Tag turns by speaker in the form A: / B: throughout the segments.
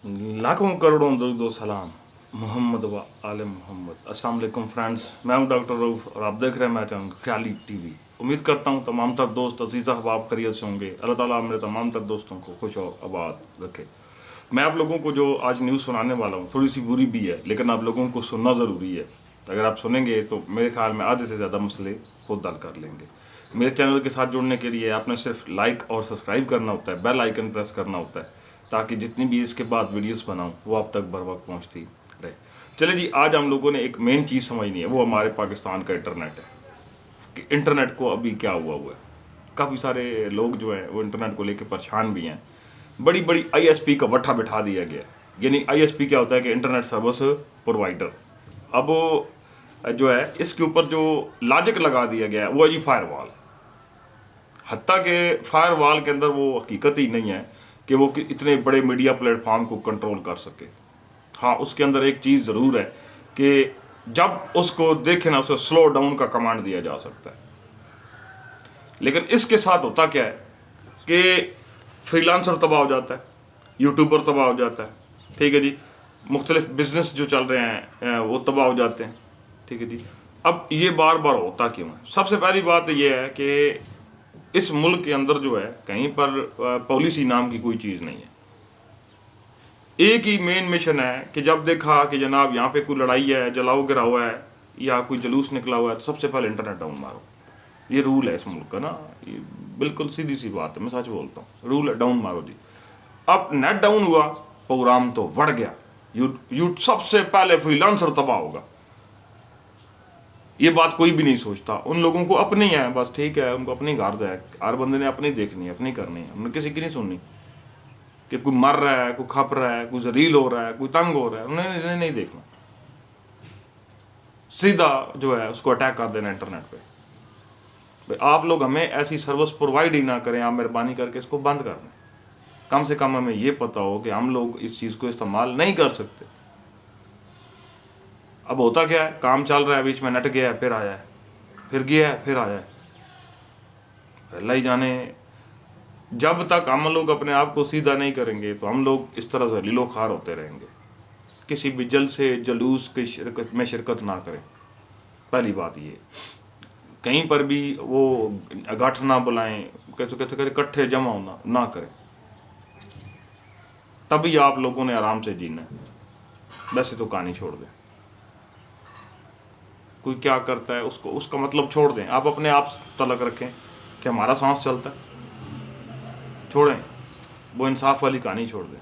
A: लाखों करोड़ों दरुद सलाम मोहम्मद व आले मोहम्मद। अस्सलाम वालेकुम फ्रेंड्स, मैं हूं डॉक्टर रऊफ़ और आप देख रहे हैं मेरा चैनल ख्याली टीवी। उम्मीद करता हूं तमाम तर दोस्त अजीज़ अहबाब खैरियत से होंगे। अल्लाह ताला मेरे तमाम तर दोस्तों को खुश और आबाद रखे। मैं आप लोगों को जो आज न्यूज़ सुनाने वाला हूँ थोड़ी सी बुरी भी है, लेकिन आप लोगों को सुनना ज़रूरी है। अगर आप सुनेंगे तो मेरे ख्याल में आधे से ज़्यादा मसले खुद हल कर लेंगे। मेरे चैनल के साथ जुड़ने के लिए आपने सिर्फ लाइक और सब्सक्राइब करना होता है, बेल आइकन प्रेस करना होता है, ताकि जितनी भी इसके बाद वीडियोस बनाऊं वो आप तक बर वक्त पहुँचती रहे। चले जी, आज हम लोगों ने एक मेन चीज़ समझनी है, वो हमारे पाकिस्तान का इंटरनेट है कि इंटरनेट को अभी क्या हुआ है। काफ़ी सारे लोग जो हैं वो इंटरनेट को लेकर परेशान भी हैं। बड़ी बड़ी आईएसपी का वट्ठा बिठा दिया गया। यानी आईएसपी क्या होता है कि इंटरनेट सर्विस प्रोवाइडर। अब जो है इसके ऊपर जो लॉजिक लगा दिया गया है वो है जी फायरवॉल। हत्ता के फायरवॉल के अंदर वो हकीकत ही नहीं है कि वो इतने बड़े मीडिया प्लेटफॉर्म को कंट्रोल कर सके। हाँ, उसके अंदर एक चीज़ ज़रूर है कि जब उसको देखे ना उसे स्लो डाउन का कमांड दिया जा सकता है। लेकिन इसके साथ होता क्या है कि फ्रीलांसर तबाह हो जाता है, यूट्यूबर तबाह हो जाता है, ठीक है जी, मुख्तलिफ बिजनेस जो चल रहे हैं वो तबाह हो जाते हैं, ठीक है जी। अब ये बार बार होता क्यों है? सबसे पहली बात ये है कि इस मुल्क के अंदर जो है कहीं पर पॉलिसी नाम की कोई चीज़ नहीं है। एक ही मेन मिशन है कि जब देखा कि जनाब यहाँ पे कोई लड़ाई है, जलाओ गिरा हुआ है या कोई जुलूस निकला हुआ है, तो सबसे पहले इंटरनेट डाउन मारो। ये रूल है इस मुल्क का ना, ये बिल्कुल सीधी सी बात है, मैं सच बोलता हूँ, रूल है, डाउन मारो जी। अब नेट डाउन हुआ, प्रोग्राम तो बढ़ गया, यू सबसे पहले फ्रीलांसर तबाह होगा। ये बात कोई भी नहीं सोचता। उन लोगों को अपनी है, बस ठीक है, उनको अपनी घर है, हर बंदे ने अपनी देखनी है, अपनी करनी है, उन्हें किसी की नहीं सुननी कि कोई मर रहा है, कोई खप रहा है, कोई जलील हो रहा है, कोई तंग हो रहा है, उन्हें नहीं देखना। सीधा जो है उसको अटैक कर देना इंटरनेट पे। भाई आप लोग हमें ऐसी सर्विस प्रोवाइड ही ना करें, आप मेहरबानी करके इसको बंद कर दें। कम से कम हमें ये पता हो कि हम लोग इस चीज़ को इस्तेमाल नहीं कर सकते। अब होता क्या है, काम चल रहा है, बीच में नेट गया है, फिर आया है, फिर गया है, फिर आया है। अल्लाह ही जाने। जब तक हम लोग अपने आप को सीधा नहीं करेंगे तो हम लोग इस तरह से लीलो खार होते रहेंगे। किसी भी जलसे जुलूस की शिरकत ना करें। पहली बात ये, कहीं पर भी वो गठ ना बुलाएं, कहते इकट्ठे जमा होना ना करें। तभी आप लोगों ने आराम से जीना है। वैसे तो कहानी छोड़ दें। कोई क्या करता है उसको उसका मतलब छोड़ दें। आप अपने आप तलक रखें कि हमारा सांस चलता है, छोड़ें। वो इंसाफ वाली कहानी छोड़ दें।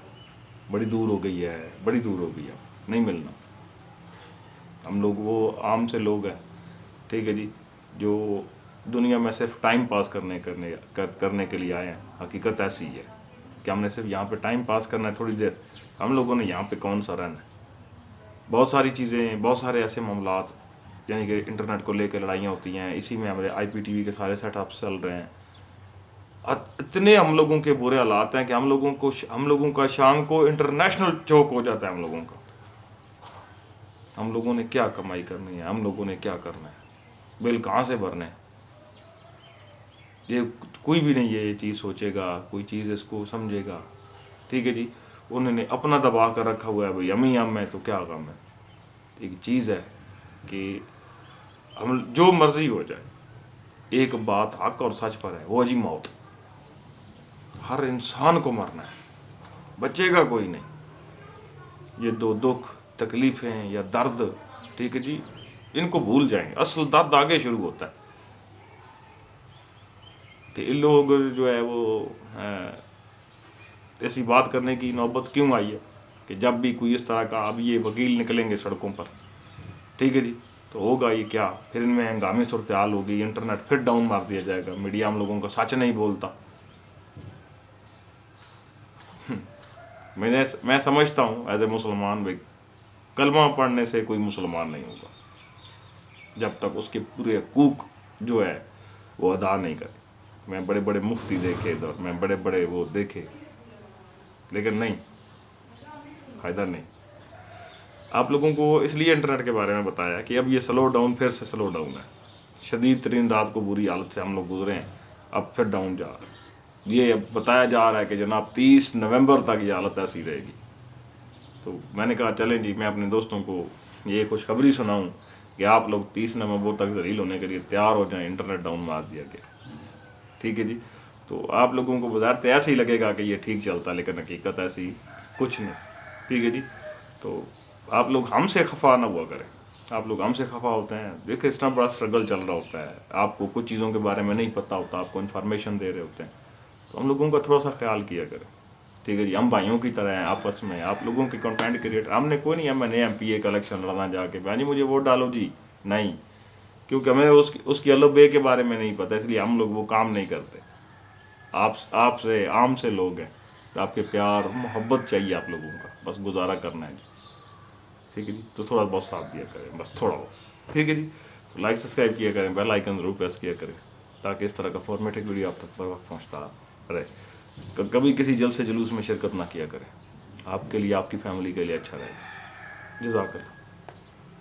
A: बड़ी दूर हो गई है, बड़ी दूर हो गई है, नहीं मिलना। हम लोग वो आम से लोग हैं, ठीक है जी, जो दुनिया में सिर्फ टाइम पास करने के लिए आए हैं। हकीकत ऐसी है कि हमने सिर्फ यहाँ पे टाइम पास करना है थोड़ी देर। हम लोगों ने यहाँ पे कौन सा रहना है? बहुत सारी चीज़ें, बहुत सारे ऐसे मामलात, यानी कि इंटरनेट को लेकर लड़ाइयाँ होती हैं। इसी में हमारे IPTV के सारे सेटअप्स चल रहे हैं। इतने हम लोगों के बुरे हालात हैं कि हम लोगों का शाम को इंटरनेशनल चौक हो जाता है हम लोगों का। हम लोगों ने क्या कमाई करनी है, हम लोगों ने क्या करना है, बिल कहाँ से भरने हैं, ये कोई भी नहीं ये चीज़ सोचेगा, कोई चीज़ इसको समझेगा, ठीक है जी। उन्होंने अपना दबा कर रखा हुआ है, भाई हम है तो क्या गम है। एक चीज़ है कि हम जो मर्जी हो जाए, एक बात हक और सच पर है, वो जी मौत। हर इंसान को मरना है, बचेगा कोई नहीं। ये दो दुख तकलीफ़ें या दर्द, ठीक है जी, इनको भूल जाएंगे। असल दर्द आगे शुरू होता है कि इन लोग जो है वो ऐसी बात करने की नौबत क्यों आई है कि जब भी कोई इस तरह का, अब ये वकील निकलेंगे सड़कों पर, ठीक है जी, तो होगा ये क्या, फिर इनमें हंगामी सूरत हाल होगी, इंटरनेट फिर डाउन मार दिया जाएगा, मीडिया हम लोगों का सच नहीं बोलता। मैं समझता हूँ एज ए मुसलमान, भाई कलमा पढ़ने से कोई मुसलमान नहीं होगा जब तक उसके पूरे हकूक जो है वो अदा नहीं करे। मैं बड़े बड़े मुफ्ती देखे इधर, मैं बड़े बड़े वो देखे, लेकिन नहीं, फ़ायदा नहीं। आप लोगों को इसलिए इंटरनेट के बारे में बताया कि अब ये स्लो डाउन फिर से स्लो डाउन है। शदीद तरीन रात को बुरी हालत से हम लोग गुजरे हैं, अब फिर डाउन जा रहा है। ये अब बताया जा रहा है कि जनाब 30 नवंबर तक ये हालत ऐसी रहेगी। تو میں نے کہا چلیں جی میں اپنے دوستوں کو یہ خوشخبری سناؤں کہ آپ لوگ 30 نومبر تک ذلیل ہونے کے لیے تیار ہو جائیں، انٹرنیٹ ڈاؤن مار دیا گیا، ٹھیک ہے جی. تو آپ لوگوں کو بظاہر ایسے ہی لگے گا کہ یہ ٹھیک چلتا ہے، لیکن حقیقت ایسی کچھ نہیں، ٹھیک ہے جی. تو آپ لوگ ہم سے خفا نہ ہوا کریں، آپ لوگ ہم سے خفا ہوتے ہیں، دیکھیں اس طرح بڑا اسٹرگل چل رہا ہوتا ہے، آپ کو کچھ چیزوں کے بارے میں نہیں پتہ ہوتا، آپ کو انفارمیشن دے رہے ہوتے ہیں، تو ہم لوگوں کا تھوڑا سا خیال کیا کریں، ٹھیک ہے جی. ہم بھائیوں کی طرح ہیں آپس میں، آپ لوگوں کے کنٹینٹ کریٹر، ہم نے کوئی نہیں ہے میں نے MPA کا الیکشن لڑنا جا کے بھائی جی مجھے ووٹ ڈالو جی، نہیں، کیونکہ ہمیں اس کی الو بے کے بارے میں نہیں پتہ، اس لیے ہم لوگ وہ کام نہیں کرتے. آپ سے عام سے لوگ ہیں، آپ کے پیار محبت چاہیے آپ لوگوں کا، بس گزارا کرنا ہے جی، ٹھیک ہے جی. تو تھوڑا بہت ساتھ دیا کریں، بس تھوڑا بہت، ٹھیک ہے جی. تو لائک سبسکرائب کیا کریں، بیل آئیکن ضرور پریس کیا کریں تاکہ اس طرح کا فارمیٹک ویڈیو آپ تک پر وقت پہنچتا رہے. کبھی کسی جلسے جلوس میں شرکت نہ کیا کریں، آپ کے لیے آپ کی فیملی کے لیے اچھا رہے گا. جزاک اللہ.